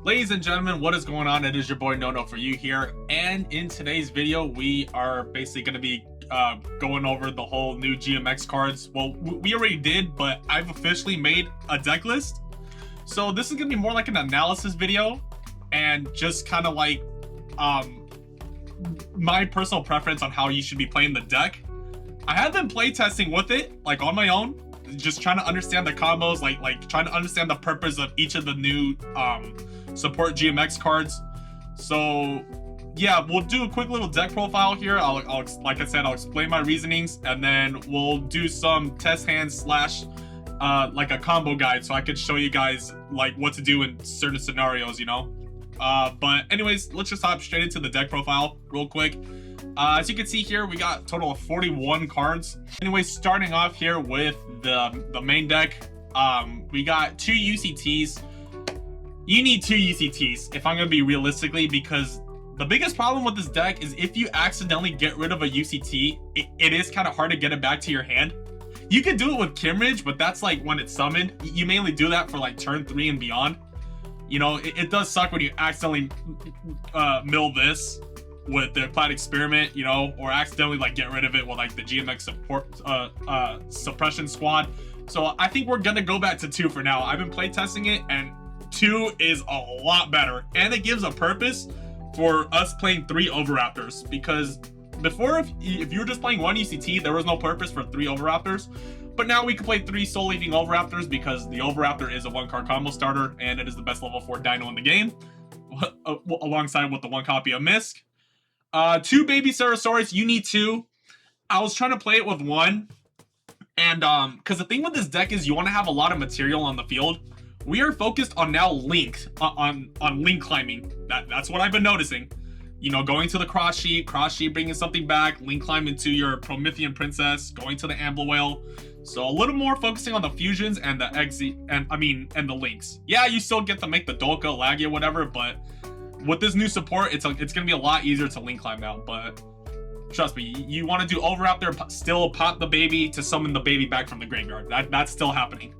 Ladies and gentlemen, what is going on? It is your boy Nono for you here, and in today's video we are basically going to be going over the whole new GMX cards. Well, we already did, but I've officially made a deck list, so this is going to be more like an analysis video and just kind of like my personal preference on how you should be playing the deck. I have been playtesting with it like on my own, just trying to understand the combos, like trying to understand the purpose of each of the new support GMX cards. So yeah, we'll do a quick little deck profile here. I'll like I said, I'll explain my reasonings, and then we'll do some test hands slash like a combo guide, so I could show you guys like what to do in certain scenarios, you know. But anyways, let's just hop straight into the deck profile real quick. As you can see here, we got a total of 41 cards. Anyways, starting off here with the main deck, we got 2 UCTs. You need 2 UCTs if I'm gonna be realistically, because the biggest problem with this deck is if you accidentally get rid of a UCT, it is kind of hard to get it back to your hand. You can do it with Kimridge, but that's like when it's summoned. You mainly do that for like turn 3 and beyond. You know, it does suck when you accidentally mill this with the Plaid Experiment, you know, or accidentally like get rid of it with like the GMX support suppression squad. So I think we're gonna go back to 2 for now. I've been playtesting it, and 2 is a lot better, and it gives a purpose for us playing 3 Overraptors, because before if you were just playing 1 UCT, there was no purpose for 3 Overraptors. But now we can play 3 Soul Eating Overraptors, because the Overraptor is a 1-card combo starter, and it is the best level 4 dino in the game, alongside with the 1 copy of Misk. 2 Baby Cerosaurus, you need 2. I was trying to play it with 1, and because the thing with this deck is you want to have a lot of material on the field. We are focused on now link, on link climbing. That's what I've been noticing. You know, going to the cross sheet bringing something back, link climb into your Promethean Princess, going to the Ambler Whale. So a little more focusing on the fusions and the and the links. Yeah, you still get to make the Dolka, Laggy, or whatever, but with this new support, it's gonna be a lot easier to link climb now. But trust me, you want to do Overraptor, still pop the baby to summon the baby back from the graveyard. That's still happening.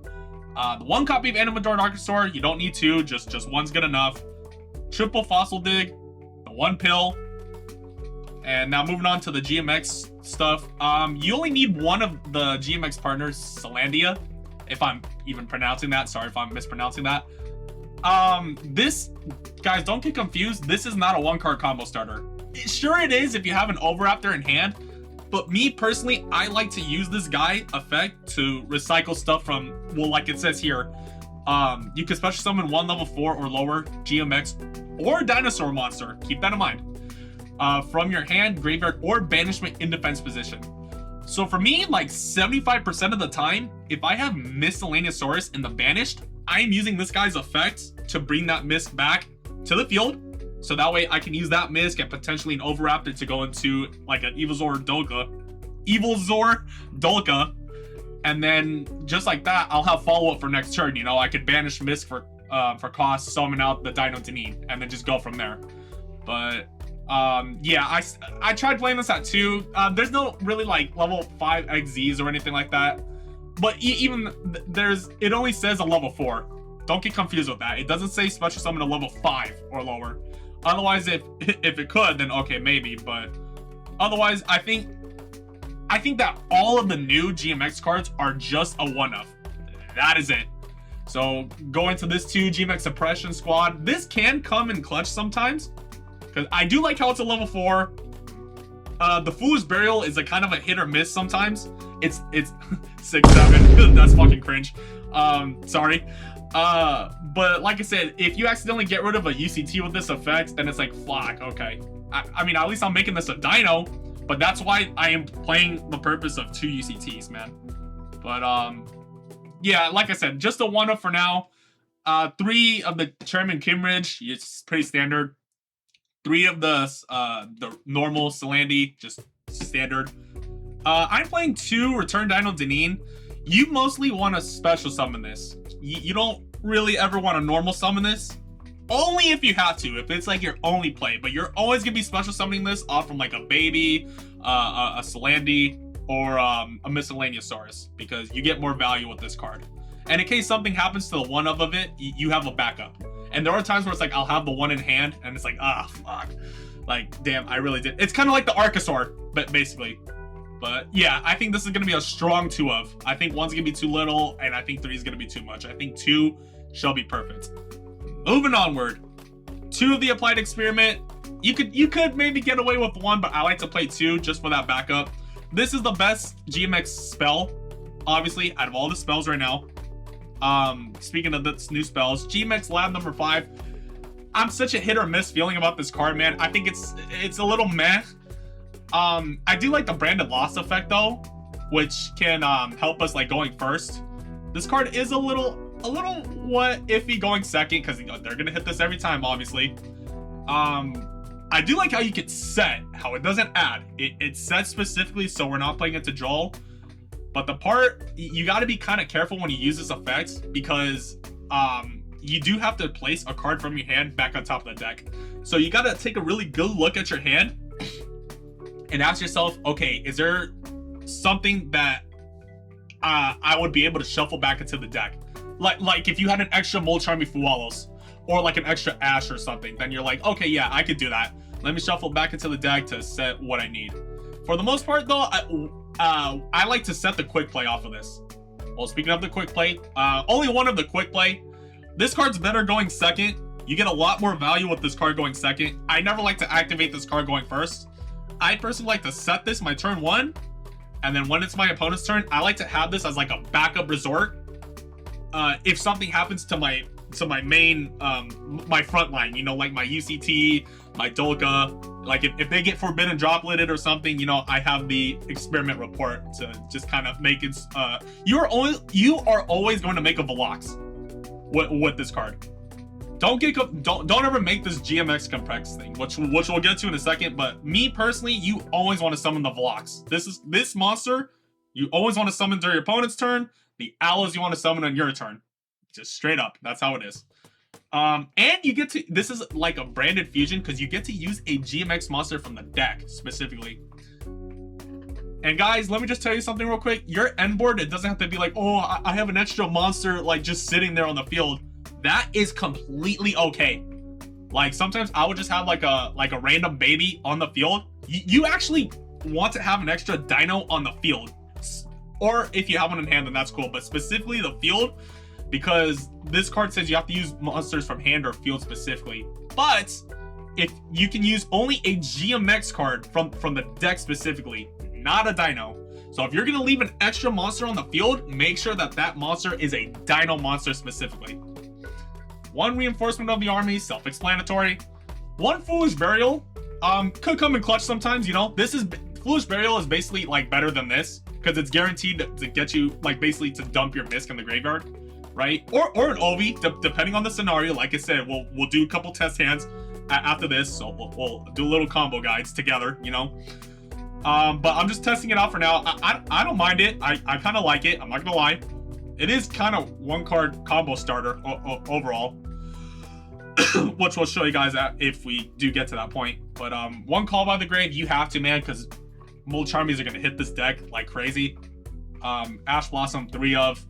The 1 copy of Animador Dinosaur, you don't need 2, just 1's good enough. Triple Fossil Dig, the 1 pill. And now moving on to the GMX stuff. You only need 1 of the GMX partners, Salandia, if I'm even pronouncing that. Sorry if I'm mispronouncing that. This, guys, don't get confused. This is not a 1-card combo starter. Sure it is if you have an Overraptor in hand, but me personally, I like to use this guy effect to recycle stuff from, well, like it says here, you can special summon 1 level 4 or lower GMX or Dinosaur monster, keep that in mind, from your hand, graveyard, or banishment in defense position. So for me, like 75% of the time, if I have Miscellaneousaurus in the banished, I'm using this guy's effect to bring that Misk back to the field. So that way I can use that Misk and potentially an Overraptor to go into like an Evilzor Dolka. And then just like that, I'll have follow-up for next turn. You know, I could banish Misk for cost, summon out the Dino Deneen, and then just go from there. But yeah, I tried playing this at 2. There's no really like level 5 XZs or anything like that. But even it only says a level 4. Don't get confused with that. It doesn't say special summon a level 5 or lower. Otherwise, if it could, then okay, maybe. But otherwise, I think that all of the new GMX cards are just a 1-of. That is it. So going to this 2 GMX Suppression Squad, this can come in clutch sometimes, because I do like how it's a level 4. The Foolish Burial is a kind of a hit or miss sometimes. It's 6-7. That's fucking cringe. Sorry. But like I said, if you accidentally get rid of a UCT with this effect, then it's like, fuck, okay. I mean, at least I'm making this a dino, but that's why I am playing the purpose of 2 UCTs, man. But, yeah, like I said, just a 1-of for now. 3 of the Chairman Kimridge, it's pretty standard. 3 of the normal Salandia, just standard. I'm playing 2 Return Dino Deneen. You mostly want to special summon this. You don't really ever want to normal summon this. Only if you have to, if it's like your only play. But you're always going to be special summoning this off from like a baby, a Salandia, or a Miscellaneousaurus, because you get more value with this card. And in case something happens to the 1-of it, you have a backup. And there are times where it's like I'll have the one in hand, and it's like, ah, fuck. Like, damn, I really did. It's kind of like the Archosaur, but basically. But yeah, I think this is gonna be a strong 2 of. I think 1's gonna be too little, and I think 3 is gonna be too much. I think 2 shall be perfect. Moving onward. 2 of the applied experiment. You could maybe get away with 1, but I like to play 2 just for that backup. This is the best GMX spell, obviously, out of all the spells right now. Speaking of this new spells, GMX Lab number 5. I'm such a hit or miss feeling about this card, man. I think it's a little meh. I do like the branded loss effect though, which can help us like going first. This card is a little what iffy going second, because they're gonna hit this every time, obviously. I do like how you can set, how it doesn't add. It's set specifically so we're not playing it to Joel. But the part, you got to be kind of careful when you use this effect, because you do have to place a card from your hand back on top of the deck. So you got to take a really good look at your hand and ask yourself, okay, is there something that I would be able to shuffle back into the deck? Like if you had an extra Molcharmy Fualos, or like an extra Ash or something, then you're like, okay, yeah, I could do that. Let me shuffle back into the deck to set what I need. For the most part, though, I like to set the quick play off of this. Well, speaking of the quick play, only one of the quick play. This card's better going second. You get a lot more value with this card going second. I never like to activate this card going first. I personally like to set this my turn 1, and then when it's my opponent's turn, I like to have this as like a backup resort. If something happens to my main, my front line, you know, like my UCT, my Dolka, like if they get forbidden dropleted or something, you know, I have the experiment report to just kind of make it, you are always going to make a Velox with this card. Don't ever make this GMX complex thing, which we'll get to in a second, but me personally, you always want to summon the Velox. This monster, you always want to summon during your opponent's turn. The Aloes you want to summon on your turn. Just straight up, that's how it is. And you get to, this is like a branded fusion because you get to use a GMX monster from the deck specifically. And guys, let me just tell you something real quick. Your end board, it doesn't have to be like, oh, I have an extra monster like just sitting there on the field. That is completely okay. Like sometimes I would just have like a random baby on the field. You actually want to have an extra dino on the field. Or if you have one in hand, then that's cool. But specifically the field, because this card says you have to use monsters from hand or field specifically. But if you can use only a GMX card from the deck specifically, not a dino. So if you're going to leave an extra monster on the field, make sure that monster is a dino monster specifically. 1 reinforcement of the army, self-explanatory. 1 Foolish Burial, could come in clutch sometimes, you know. Foolish Burial is basically like better than this, because it's guaranteed to get you like basically to dump your Misk in the graveyard, right? Or an Ovi, depending on the scenario. Like I said, we'll do a couple test hands after this, so we'll do a little combo guides together, you know. But I'm just testing it out for now. I don't mind it. I kind of like it. I'm not gonna lie. It is kind of 1 card combo starter overall, which we'll show you guys if we do get to that point. But 1 Call by the Grave, you have to, man, because Molcharmies are gonna hit this deck like crazy. Ash Blossom, 3 of.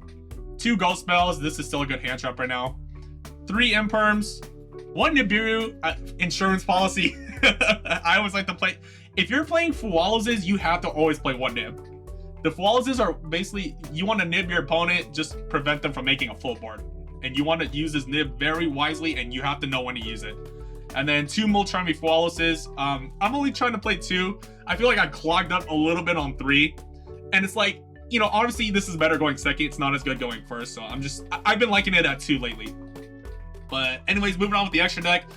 2 Ghost Spells. This is still a good hand trap right now. 3 Imperms. 1 Nibiru. Insurance policy. I always like to play. If you're playing Fualoses, you have to always play 1 Nib. The Fualoses are basically, you want to nib your opponent, just prevent them from making a full board. And you want to use this nib very wisely, and you have to know when to use it. And then 2 Molcharmy Fualoses. I'm only trying to play 2. I feel like I clogged up a little bit on 3. And it's like, you know, obviously this is better going second. It's not as good going first. So I've been liking it at 2 lately. But anyways, moving on with the extra deck.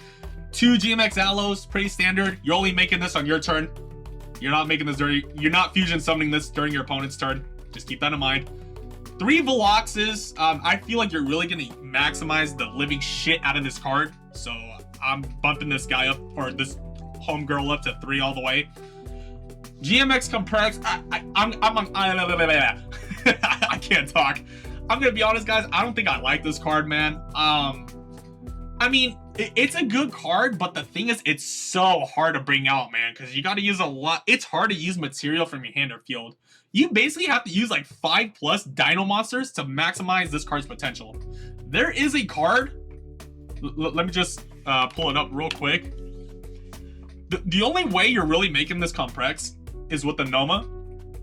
2 GMX Aloes, pretty standard. You're only making this on your turn. You're not making this you're not fusion summoning this during your opponent's turn. Just keep that in mind. 3 Veloxes. I feel like you're really going to maximize the living shit out of this card. So I'm bumping this guy up, or this homegirl up to 3 all the way. GMX Complex. I can't talk. I'm going to be honest, guys. I don't think I like this card, man. I mean, it's a good card, but the thing is, it's so hard to bring out, man, because you got to use a lot. It's hard to use material from your hand or field. You basically have to use like 5+ dino monsters to maximize this card's potential. There is a card Let me just pull it up real quick. The only way you're really making this complex is with the Noma,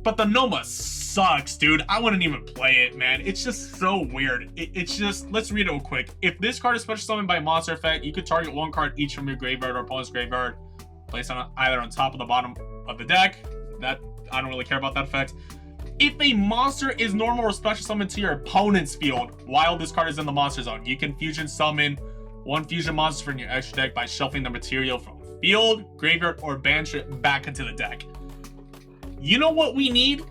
but the Noma sucks, dude. I wouldn't even play it, man. It's just so weird. It's just, let's read it real quick. If this card is special summoned by a monster effect, you could target one card each from your graveyard or opponent's graveyard, placed on either on top or the bottom of the deck. That, I don't really care about that effect. If a monster is normal or special summoned to your opponent's field while this card is in the monster zone, you can fusion summon one fusion monster from your extra deck by shuffling the material from field, graveyard, or banish it back into the deck. You know what we need?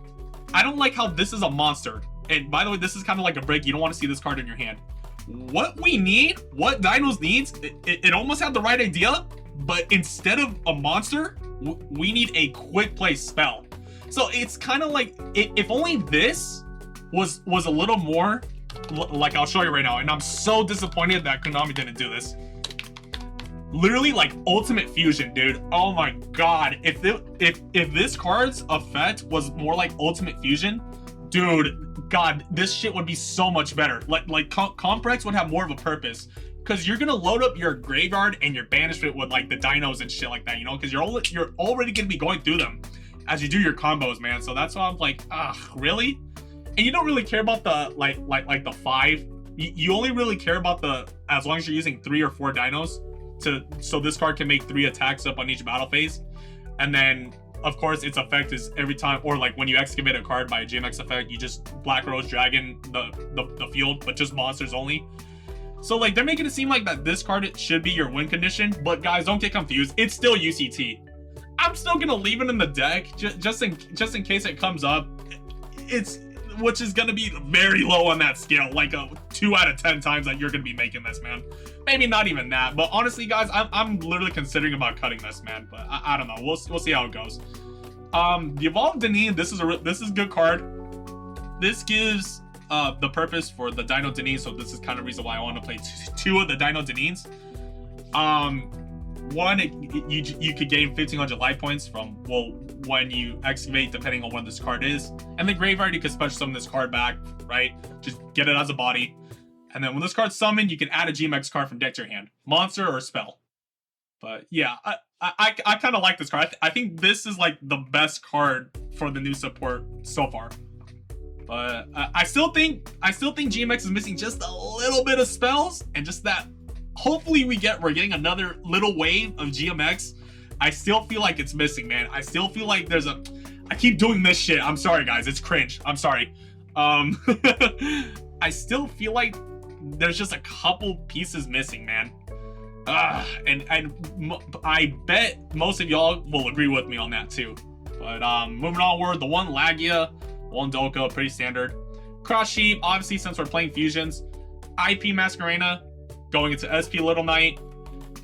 I don't like how this is a monster. And by the way, this is kind of like a break. You don't want to see this card in your hand. What we need, what Dinos needs, it almost had the right idea, but instead of a monster, we need a quick play spell. So it's kind of like, if only this was a little more, like I'll show you right now. And I'm so disappointed that Konami didn't do this. Literally like ultimate fusion, dude. Oh my god. If this card's effect was more like ultimate fusion, dude, god, this shit would be so much better. Like Complex would have more of a purpose, because you're gonna load up your graveyard and your banishment with like the dinos and shit like that, you know, because you're already gonna be going through them as you do your combos, man. So that's why I'm like, really? And you don't really care about the like the 5. You only really care about the, as long as you're using 3 or 4 dinos so this card can make 3 attacks up on each battle phase. And then of course its effect is every time, or like when you excavate a card by a GMX effect, you just Black Rose Dragon the field, but just monsters only. So like they're making it seem like that this card should be your win condition, but guys, don't get confused. It's still UCT. I'm still gonna leave it in the deck just in case it comes up. Which is gonna be very low on that scale, like a 2 out of 10 times that you're gonna be making this, man. Maybe not even that, but honestly, guys, I'm literally considering about cutting this, man. But I don't know. We'll see how it goes. The Evolved Deneen, this is a good card. This gives the purpose for the Dino Deneen, so this is kind of reason why I want to play 2 of the Dino Deneens. One, you could gain 1,500 life points from, well, when you excavate, depending on when this card is. And the graveyard, you can special summon this card back, right? Just get it as a body. And then when this card's summoned, you can add a GMX card from deck to your hand, monster or spell. But yeah, I kind of like this card. I think this is like the best card for the new support so far. But I still think GMX is missing just a little bit of spells, and just that. Hopefully we're getting another little wave of GMX. I still feel like it's missing, man. I still feel like I keep doing this shit. I'm sorry, guys. It's cringe. I'm sorry. I still feel like there's just a couple pieces missing, man. And I bet most of y'all will agree with me on that too. But moving onward, the one Lagia, one Dolka, pretty standard. Cross Sheep, obviously, since we're playing fusions. IP Masquerena, going into SP Little Knight,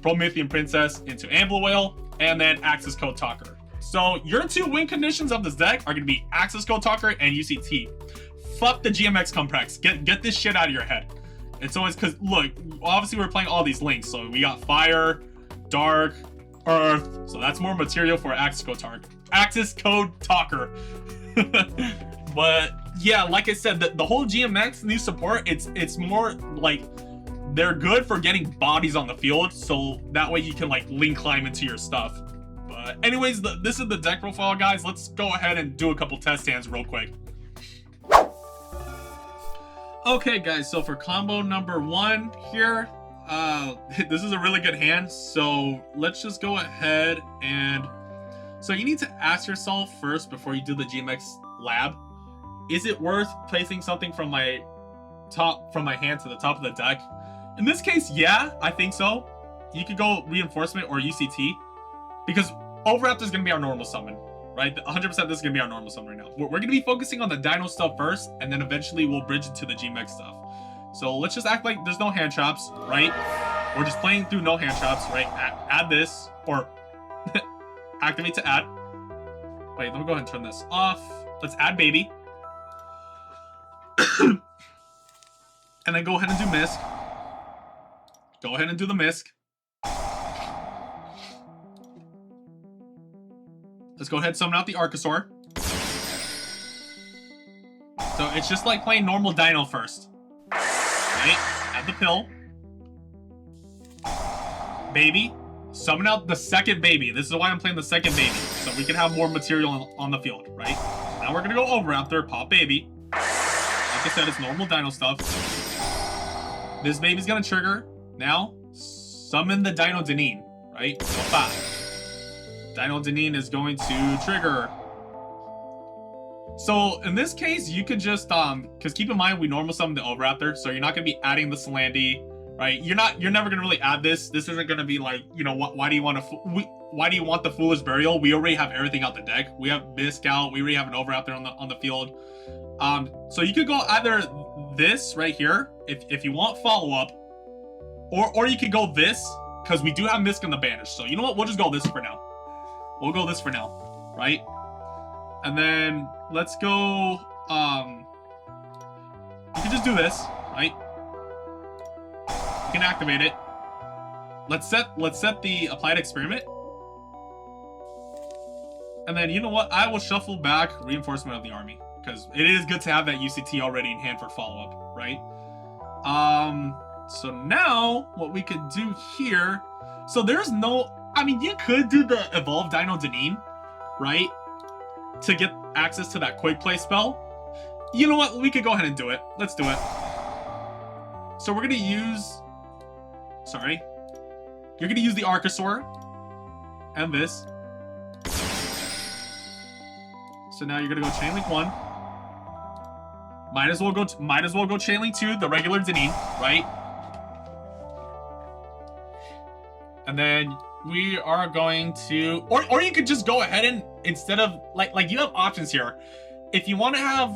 Promethean Princess into Amble Whale, and then Access Code Talker. So your 2 win conditions of this deck are going to be Access Code Talker and UCT. Fuck the GMX Complex. Get this shit out of your head. It's always because, look, obviously we're playing all these links. So we got Fire, Dark, Earth. So that's more material for Access Code Talker. But yeah, like I said, the whole GMX new support, it's more like, they're good for getting bodies on the field, so that way you can like link climb into your stuff. But anyways, this is the deck profile, guys. Let's go ahead and do a couple test hands real quick. Okay, guys, so for combo number 1 here, this is a really good hand, so let's just go ahead and... So you need to ask yourself first, before you do the GMX lab, is it worth placing something from my hand to the top of the deck? In this case, yeah, I think so. You could go Reinforcement or UCT, because Overwrapped is going to be our normal summon, right? 100% this is going to be our normal summon right now. We're going to be focusing on the Dino stuff first, and then eventually we'll bridge into the GMX stuff. So let's just act like there's no hand traps, right? We're just playing through no hand traps, right? Add this, or activate to add. Wait, let me go ahead and turn this off. Let's add baby. And then go ahead and do Misk. Go ahead and do the Misk. Let's go ahead and summon out the Archosaur. So it's just like playing normal Dino first. Right? Add the pill. baby. Summon out the second baby. This is why I'm playing the second baby, so we can have more material on the field, right? So now we're gonna go over after pop baby. Like I said, it's normal dino stuff. This baby's gonna trigger. Now, summon the Dino Deneen, right? Dino Deneen is going to trigger. So in this case, you could just because keep in mind we normal summon the Oviraptor, so you're not gonna be adding the Salandie, right? You're never gonna really add this. This isn't gonna be like, you know, why do you want the Foolish Burial? We already have everything out the deck. We have Bisc out. We already have an Oviraptor on the field. So you could go either this right here if you want follow up, or you could go this because we do have Misk in the banish. So you know what? We'll just go this for now. We'll go this for now, right? And then let's go, you can just do this, right? You can activate it. Let's set the applied experiment. And then, you know what? I will shuffle back reinforcement of the army, because it is good to have that UCT already in hand for follow-up, right? So now, what we could do here, so there's no, I mean, you could do the Evolve Dino Deneen, right? To get access to that quick play spell. You know what? We could go ahead and do it. Let's do it. So we're gonna use, sorry. You're gonna use the Archosaur and this. So now you're gonna go Chain Link 1. Might as well go Chain Link 2, the regular Deneen, right? And then we are going to, or you could just go ahead and, instead of like you have options here. If you want to have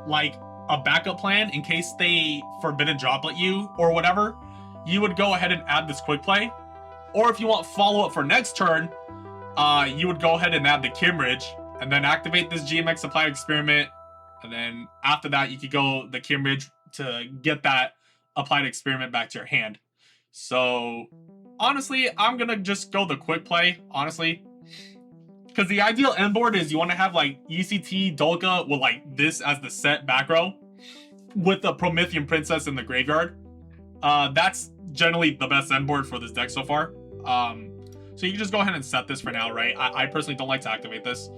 like a backup plan in case they Forbidden Droplet you or whatever, you would go ahead and add this quick play. Or if you want follow up for next turn, you would go ahead and add the Kimridge and then activate this GMX Applied Experiment. And then after that, you could go the Kimridge to get that Applied Experiment back to your hand. So honestly, I'm gonna just go the quick play, honestly. Because the ideal end board is you want to have like UCT Dolka with like this as the set back row with the Promethean Princess in the graveyard. That's generally the best end board for this deck so far. So you can just go ahead and set this for now, right? I personally don't like to activate this.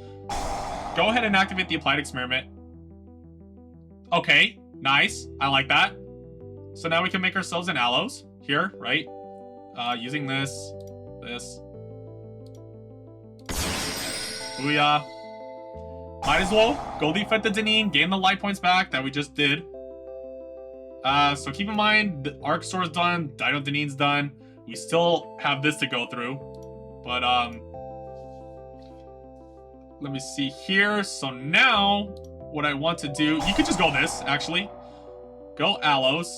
Go ahead and activate the Applied Experiment. Okay, nice. I like that. So now we can make ourselves an Allos here, right? Using this. Booyah. Might as well go defend the Deneen, gain the life points back that we just did. So keep in mind, the Archosaur's done, Dino Deneen's done. We still have this to go through. But, let me see here. So now, what I want to do, you could just go this, actually. Go Allos.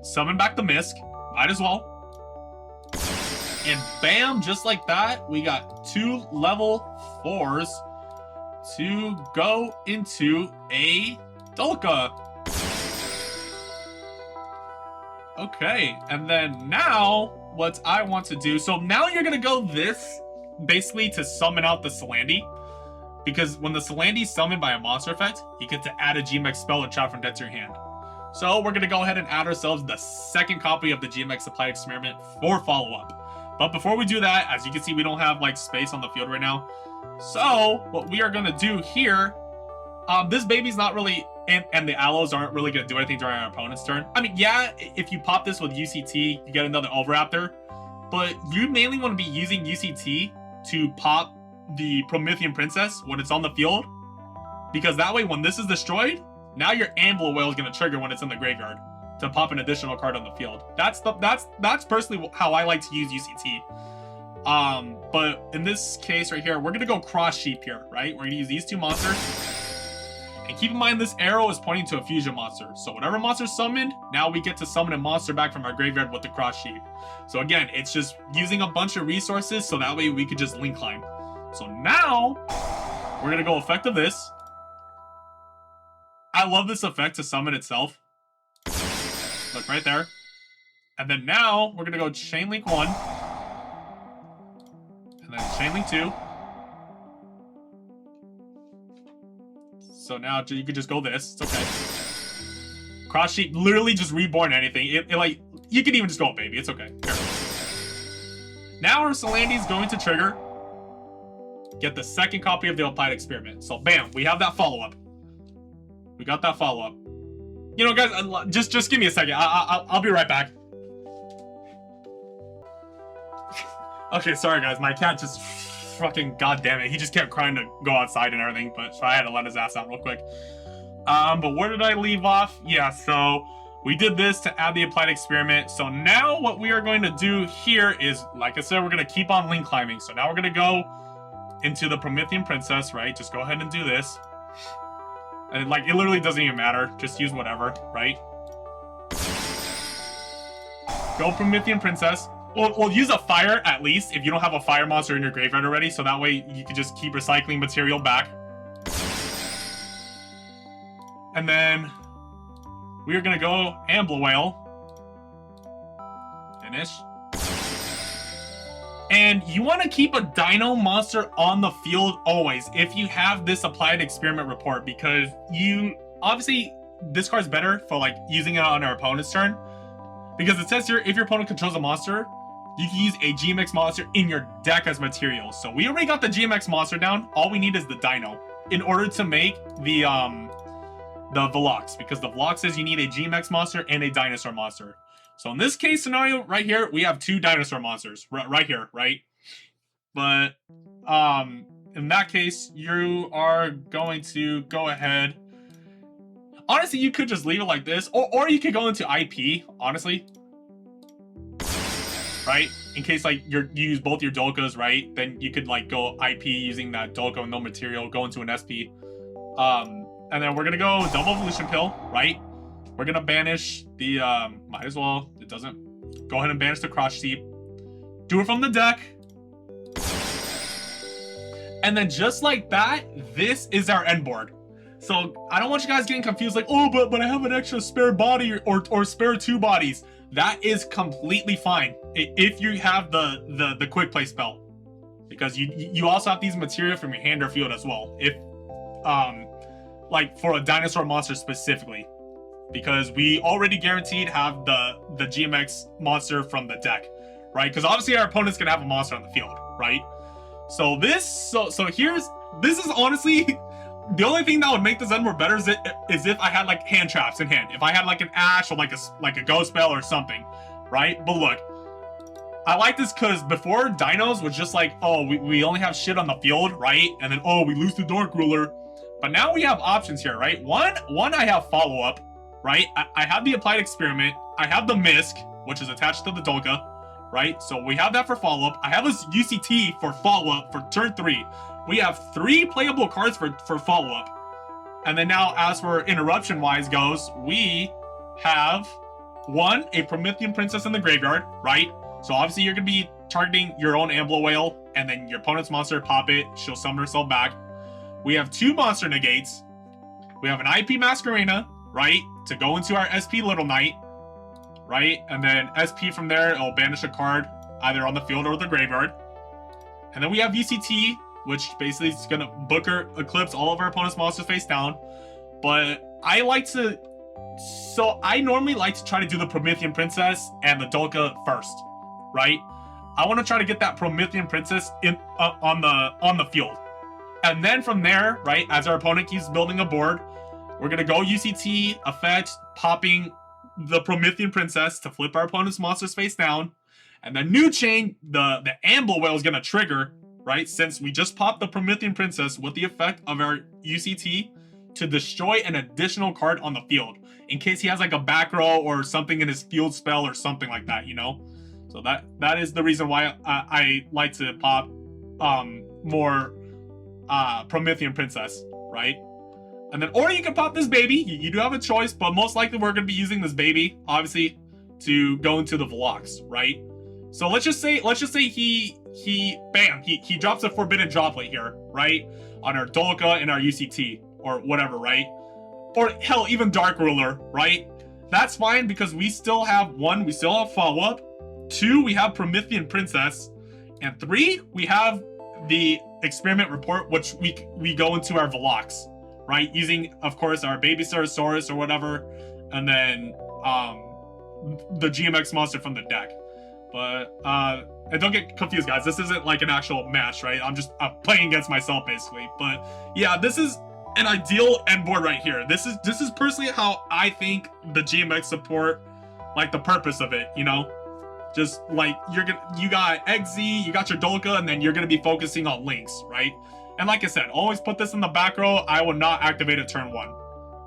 Summon back the Misk. Might as well. And bam, just like that, we got 2 level 4s to go into a Dolka. Okay, and then now what I want to do, so now you're gonna go this basically to summon out the Salandie, because when the Salandie is summoned by a monster effect, you get to add a GMX spell and trap from deck to your hand. So we're gonna go ahead and add ourselves the second copy of the GMX Applied Experiment for follow-up. But before we do that, as you can see, we don't have like space on the field right now. So what we are gonna do here, this baby's not really, and the Allos aren't really gonna do anything during our opponent's turn. I mean, yeah, if you pop this with UCT, you get another Oviraptor, but you mainly want to be using UCT to pop the Promethean Princess when it's on the field, because that way when this is destroyed, now your Ambler Whale is gonna trigger when it's in the graveyard to pop an additional card on the field. That's personally how I like to use UCT. But in this case right here, we're gonna go Cross Sheep here, right? We're gonna use these 2 monsters. And keep in mind, this arrow is pointing to a fusion monster. So whatever monster summoned, now we get to summon a monster back from our graveyard with the Cross Sheep. So again, it's just using a bunch of resources so that way we could just link climb. So now, we're gonna go effect of this. I love this effect to summon itself. Look, right there. And then now, we're gonna go Chain Link 1. And then Chain Link 2. So now you could just go this. It's okay. Cross Sheep literally just reborn anything. It like, you can even just go baby. It's okay. Here. Now our Salandhi is going to trigger, get the second copy of the applied experiment. So bam, we have that follow-up. We got that follow-up. You know, guys, just give me a second. I'll be right back. Okay, sorry guys, my cat just fucking goddamn it. He just kept crying to go outside and everything, but so I had to let his ass out real quick. But where did I leave off? Yeah, so we did this to add the applied experiment. So now what we are going to do here is, like I said, we're going to keep on link climbing. So now we're going to go into the Promethean Princess, right? Just go ahead and do this. And like, it literally doesn't even matter. Just use whatever, right? Go Promethean Princess. We'll use a fire at least if you don't have a fire monster in your graveyard already. So that way you can just keep recycling material back. And then we are going to go Ambler Whale. Finish. And you want to keep a dino monster on the field always if you have this applied experiment report, because you obviously this card's better for like using it on our opponent's turn, because it says here if your opponent controls a monster, you can use a GMX monster in your deck as material. So we already got the GMX monster down. All we need is the dino in order to make the Velox, because the Velox says you need a GMX monster and a dinosaur monster. So in this case scenario right here, we have two dinosaur monsters right here, right? But in that case, you are going to go ahead. Honestly, you could just leave it like this, or you could go into IP, honestly. Right? In case like you use both your Dolkas, right? Then you could like go IP using that Dolka with no material, go into an SP. And then we're gonna go double evolution pill, right? We're gonna banish the might as well, it doesn't. Go ahead and banish the crotch seep. Do it from the deck. And then just like that, this is our end board. So I don't want you guys getting confused like, oh, but I have an extra spare body or spare two bodies. That is completely fine if you have the quick play spell, because you also have these material from your hand or field as well. If like for a dinosaur monster specifically, because we already guaranteed have the GMX monster from the deck, right? Because obviously our opponent's gonna have a monster on the field, right? So this is honestly the only thing that would make this end more better is if I had like hand traps in hand. If I had like an Ash or like a ghost spell or something, right? But look, I like this because before Dinos was just like, oh, we only have shit on the field, right? And then, oh, we lose the Dark Ruler. But now we have options here, right? One, I have follow-up, right? I have the applied experiment. I have the Misk, which is attached to the Dolka, right? So we have that for follow-up. I have this UCT for follow-up for turn 3. We have 3 playable cards for follow-up. And then now, as for interruption-wise goes, we have 1, a Promethean Princess in the graveyard, right? So obviously you're going to be targeting your own Ambler Whale, and then your opponent's monster, pop it, she'll summon herself back. We have 2 monster negates. We have an IP Masquerena, right? To go into our SP Little Knight, right? And then SP from there, it'll banish a card either on the field or the graveyard. And then we have VCT, which basically is going to Booker Eclipse all of our opponent's monsters face down. But I normally like to try to do the Promethean Princess and the Dolka first, right? I want to try to get that Promethean Princess in on the field. And then from there, right, as our opponent keeps building a board, we're going to go UCT, effect, popping the Promethean Princess to flip our opponent's monsters face down. And then new chain, the Ambler Whale is going to trigger, right, since we just popped the Promethean Princess with the effect of our UCT to destroy an additional card on the field, in case he has like a back row or something in his field spell or something like that, you know? So that is the reason why I like to pop more Promethean Princess, right? And then, or you can pop this baby. You do have a choice, but most likely we're going to be using this baby, obviously, to go into the Velox, right? So let's just say he drops a Forbidden Droplet here, right? On our Dolka and our UCT, or whatever, right? Or hell, even Dark Ruler, right? That's fine, because we still have 1, we still have follow-up. 2, we have Promethean Princess. And 3, we have the experiment report, which we go into our Velox, right? Using, of course, our Baby Stegosaurus or whatever, and then the GMX monster from the deck. But and don't get confused, guys. This isn't like an actual match, right? I'm playing against myself basically. But yeah, this is an ideal end board right here. This is personally how I think the GMX support, like the purpose of it, you know, just like you got XZ, you got your Dolka, and then you're gonna be focusing on links, right? And like I said, always put this in the back row. I will not activate it turn 1.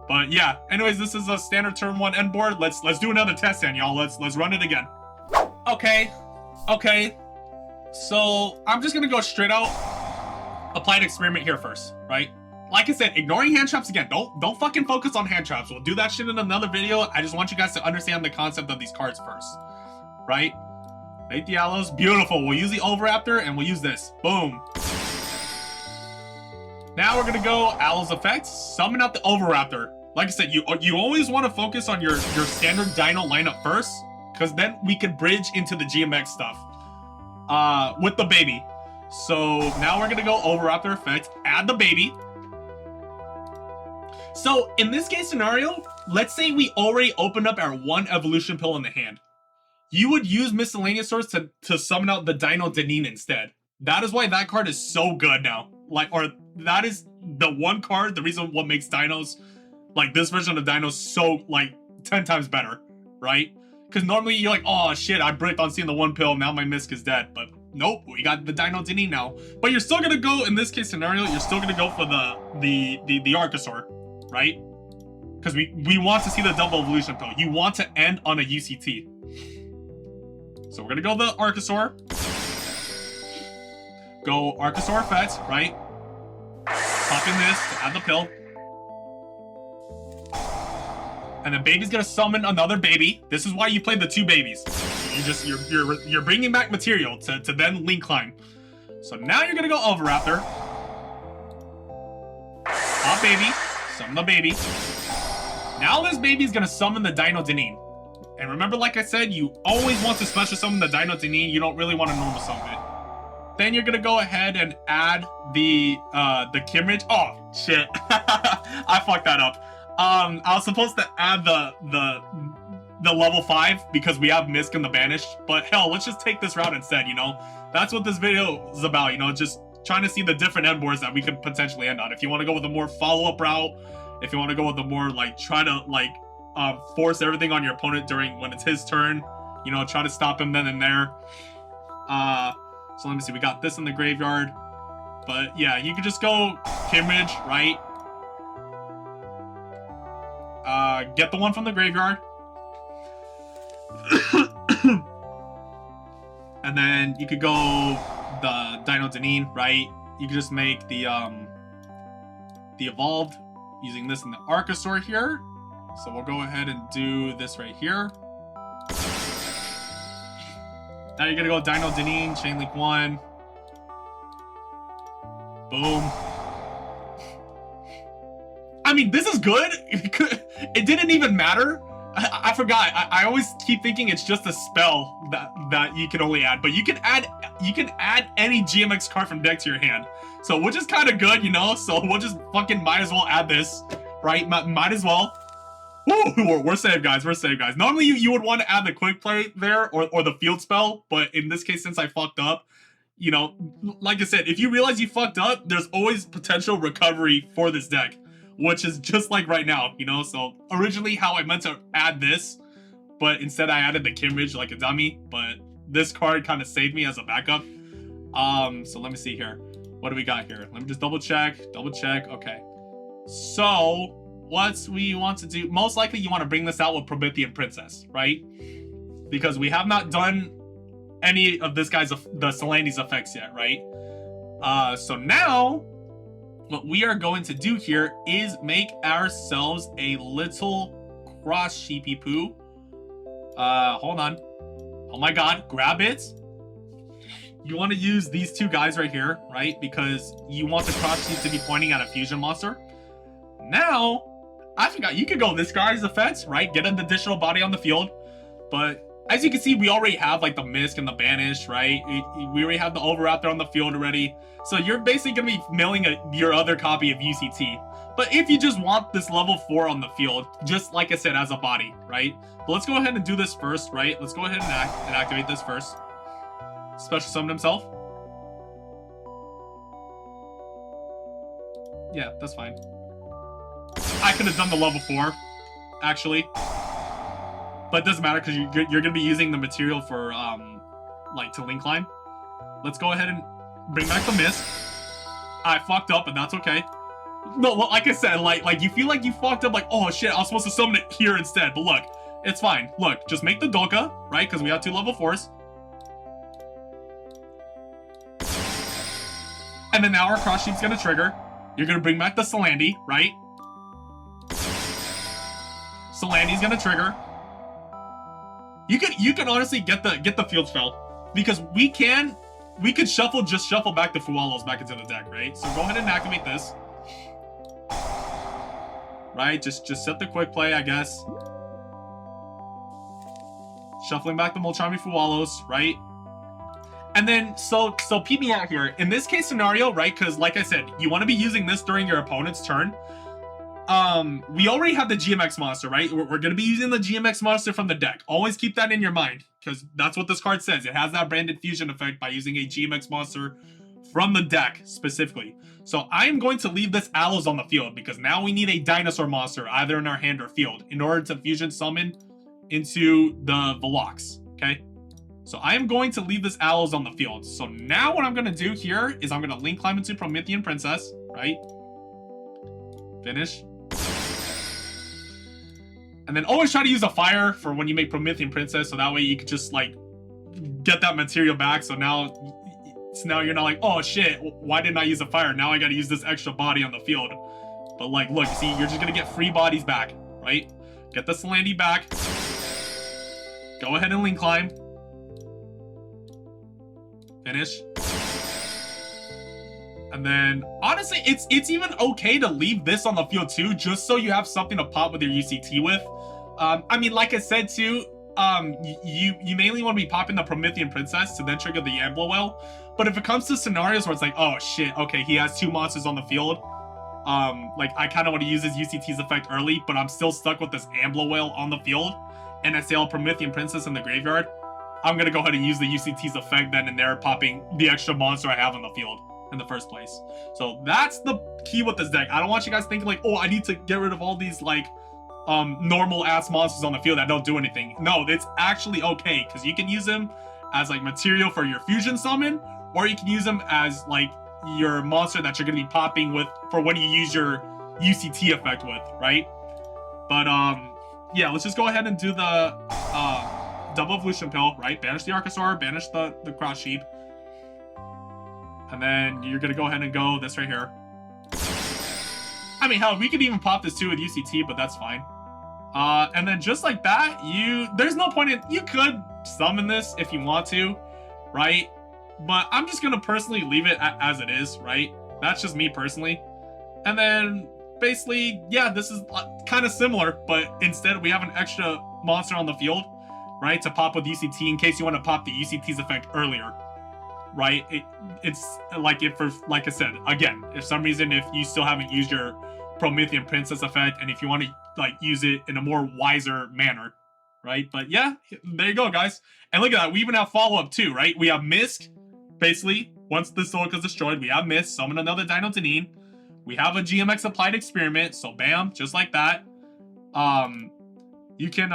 But yeah, anyways, this is a standard turn 1 end board. Let's do another test then, y'all. Let's run it again. Okay. So I'm just gonna go straight out applied experiment here first, right? Like I said, ignoring hand traps again. Don't fucking focus on hand traps. We'll do that shit in another video. I just want you guys to understand the concept of these cards first, right? Make the Aloes. Beautiful. We'll use the Oviraptor and we'll use this. Boom. Now we're gonna go Aloes effect, summon out the Oviraptor. Like I said, you always want to focus on your standard Dino lineup first, because then we can bridge into the GMX stuff with the baby. So now we're gonna go Oviraptor effect, add the baby. So in this case scenario, let's say we already opened up our 1 evolution pill in the hand. You would use miscellaneous source to summon out the Dino Deneen instead. That is why that card is so good now. That is the one card, the reason what makes Dinos, like this version of Dinos, so like 10 times better, right? Because normally you're like, oh shit, I bricked on seeing the 1 pill, now my Misk is dead. But nope, we got the Dino Deneen now. But you're still gonna go, in this case scenario, you're still gonna go for the Archosaur, right? Because we want to see the double evolution pill. You want to end on a UCT. So we're gonna go the Archosaur. Go Archosaur effect, right? Pop in this to add the pill. And the baby's gonna summon another baby. This is why you play the 2 babies. You're bringing back material to then link climb. So now you're gonna go Oviraptor. Pop baby, summon the baby. Now this baby's gonna summon the Dino Deneen. And remember, like I said, you always want to special summon the Dino Deneen. You don't really want to normal summon it. Then you're gonna go ahead and add the Kimridge. Oh shit, I fucked that up. I was supposed to add the level 5 because we have Misk and the Banished. But hell, let's just take this route instead. You know, that's what this video is about. You know, just trying to see the different end boards that we could potentially end on. If you want to go with a more follow-up route, if you want to go with a more like try to like force everything on your opponent during when it's his turn, you know, try to stop him then and there. So let me see, we got this in the graveyard. But yeah, you could just go Kimridge, right? Get the one from the graveyard. And then you could go the Dino Deneen, right? You could just make the evolved using this in the Archosaur here. So we'll go ahead and do this right here. Now you're gonna go Dino Deneen, Chain Link 1. Boom. I mean, this is good. It didn't even matter. I forgot. I always keep thinking it's just a spell that you can only add, but you can add any GMX card from deck to your hand. So which is kind of good, you know. So we'll just fucking might as well add this, right? Might as well. Woo, we're safe, guys. We're safe, guys. Normally, you would want to add the quick play there or the field spell, but in this case, since I fucked up, you know, like I said, if you realize you fucked up, there's always potential recovery for this deck, which is just like right now, you know. So originally, how I meant to add this, but instead I added the Kimridge like a dummy. But this card kind of saved me as a backup. So let me see here. What do we got here? Let me just double check. Okay. So what we want to do, most likely you want to bring this out with Promethean Princess, right? Because we have not done any of this guy's, the Solandi's effects yet, right? So now, what we are going to do here is make ourselves a little cross sheepy poo. Hold on. Oh my god, grab it. You want to use these 2 guys right here, right? Because you want the cross sheep to be pointing at a fusion monster. Now, I forgot, you could go this guy's effects, right? Get an additional body on the field. But as you can see, we already have like the Misk and the Banish, right? We already have the Oviraptor on the field already. So you're basically going to be milling your other copy of UCT. But if you just want this level 4 on the field, just like I said, as a body, right? But let's go ahead and do this first, right? Let's go ahead and activate this first. Special summon himself. Yeah, that's fine. I could have done the level 4, actually. But it doesn't matter because you're going to be using the material for, like, to link climb. Let's go ahead and bring back the mist. I fucked up, but that's okay. No, like I said, like you feel like you fucked up, like, oh shit, I was supposed to summon it here instead. But look, it's fine. Look, just make the Doka, right? Because we have 2 level 4s. And then now our cross sheep's gonna trigger. You're gonna bring back the Salandi, right? Salandi's gonna trigger. You can honestly get the field spell because we could shuffle back the Fualos back into the deck, right? So go ahead and activate this. Right, just set the quick play, I guess. Shuffling back the Molchami Fualos, right? And then, so peep me out here. In this case scenario, right, because like I said, you want to be using this during your opponent's turn. We already have the GMX monster, right? We're going to be using the GMX monster from the deck. Always keep that in your mind, because that's what this card says. It has that branded fusion effect by using a GMX monster from the deck, specifically. So I am going to leave this Aloes on the field, because now we need a Dinosaur monster, either in our hand or field, in order to fusion summon into the Velox, okay? So I am going to leave this Aloes on the field. So now what I'm going to do here is I'm going to link climb into Promethean Princess, right? Finish. And then always try to use a fire for when you make Promethean Princess, so that way you could just, like, get that material back. So now you're not like, oh shit, why didn't I use a fire? Now I gotta use this extra body on the field. But, like, look, see, you're just gonna get free bodies back, right? Get the Salandi back. Go ahead and link climb. Finish. And then, honestly, it's even okay to leave this on the field too, just so you have something to pop with your UCT with. I mean, like I said too, you mainly want to be popping the Promethean Princess to then trigger the Ambler Whale. But if it comes to scenarios where it's like, oh shit, okay, he has 2 monsters on the field, like I kind of want to use his UCT's effect early, but I'm still stuck with this Ambler Whale on the field, and I sail Promethean Princess in the graveyard, I'm gonna go ahead and use the UCT's effect then and there, popping the extra monster I have on the field in the first place. So that's the key with this deck. I don't want you guys thinking like, oh, I need to get rid of all these like normal ass monsters on the field that don't do anything. No, it's actually okay, because you can use them as like material for your fusion summon, or you can use them as like your monster that you're gonna be popping with for when you use your UCT effect with, right? But yeah, let's just go ahead and do the double evolution pill, right? Banish the Archosaur, banish the cross sheep. And then you're gonna go ahead and go this right here. I mean, hell, we could even pop this too with UCT, but that's fine. And then just like that, there's no point in, you could summon this if you want to, right? But I'm just gonna personally leave it as it is, right? That's just me personally. And then basically, yeah, this is kind of similar, but instead we have an extra monster on the field, right? To pop with UCT in case you want to pop the UCT's effect earlier. Right, it's like like I said again, if some reason if you still haven't used your Promethean Princess effect, and if you want to like use it in a more wiser manner, right? But yeah, there you go, guys. And look at that, we even have follow-up too, right? We have Misk, basically once the Solica is destroyed, we have Misk, summon another Dino Deneen. We have a GMX applied experiment, so bam, just like that. You can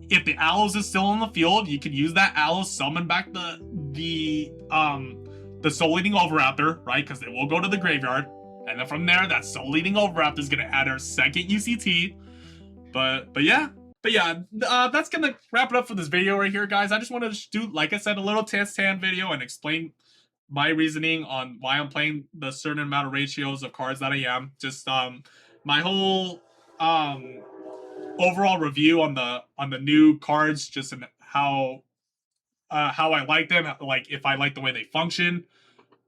if the Aloes is still on the field, you can use that Aloes, summon back the Soul Eating Oviraptor, right? Because it will go to the graveyard, and then from there, that Soul Eating Oviraptor is gonna add our second UCT. But yeah, that's gonna wrap it up for this video right here, guys. I just wanted to do, like I said, a little test-hand video and explain my reasoning on why I'm playing the certain amount of ratios of cards that I am. Just my whole overall review on the new cards, just in how I like them, like if I like the way they function.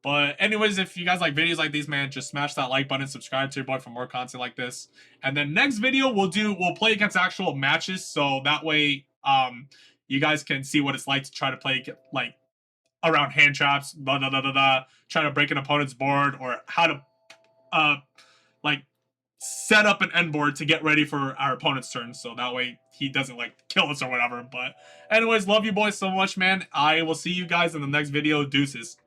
But anyways, if you guys like videos like these, man, just smash that like button, subscribe to your boy for more content like this. And then next video we'll play against actual matches, so that way you guys can see what it's like to try to play like around hand traps, try to break an opponent's board, or how to like set up an end board to get ready for our opponent's turn, so that way he doesn't like kill us or whatever. But anyways, love you boys so much, man. I will see you guys in the next video. Deuces.